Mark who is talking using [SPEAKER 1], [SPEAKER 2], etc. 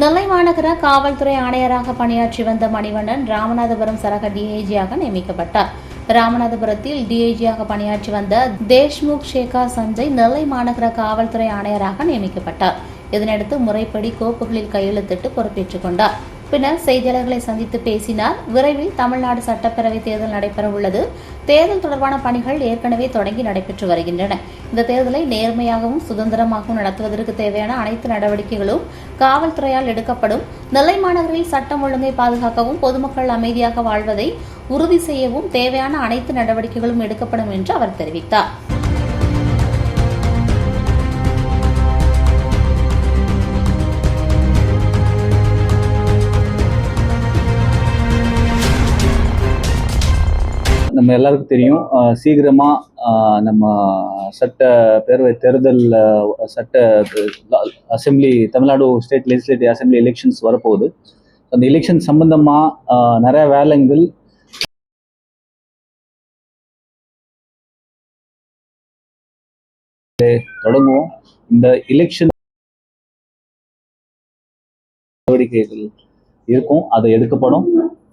[SPEAKER 1] நெல்லை மாநகர காவல்துறை ஆணையராக பணியாற்றி வந்த மணிவண்ணன் ராமநாதபுரம் சரக டிஐஜியாக நியமிக்கப்பட்டார். ராமநாதபுரத்தில் டிஐஜியாக பணியாற்றி வந்த தேஷ்முக் ஷேகர் சஞ்சய் நெல்லை மாநகர காவல்துறை ஆணையராக நியமிக்கப்பட்டார். இதனையடுத்து முறைப்படி கோப்புகளில் கையெழுத்திட்டு பொறுப்பேற்றுக் கொண்டார். பின்னர் செய்தியாளர்களை சந்தித்து பேசினார். விரைவில் தமிழ்நாடு சட்டப்பேரவை தேர்தல் நடைபெறவுள்ளது. தேர்தல் தொடர்பான பணிகள் ஏற்கனவே தொடங்கி நடைபெற்று வருகின்றன. இந்த தேர்தலை நேர்மையாகவும் சுதந்திரமாகவும் நடத்துவதற்கு தேவையான அனைத்து நடவடிக்கைகளும் காவல்துறையால் எடுக்கப்படும். நெல்லை மாநகரில் சட்டம் ஒழுங்கை பாதுகாக்கவும் பொதுமக்கள் அமைதியாக வாழ்வதை உறுதி செய்யவும் தேவையான அனைத்து நடவடிக்கைகளும் எடுக்கப்படும் என்று அவர் தெரிவித்தார்.
[SPEAKER 2] நம்ம எல்லாருக்கும் தெரியும், சீக்கிரமா நம்ம சட்டப்பேரவை தேர்தல் சட்ட assembly Tamil Nadu state legislative assembly elections வரப்போகுது. அந்த எலெக்ஷன் சம்பந்தமா நிறைய வேலைகள் தொடங்குவோம். இந்த எலெக்ஷன் நடவடிக்கைகள் இருக்கும், அது எடுக்கப்படும்.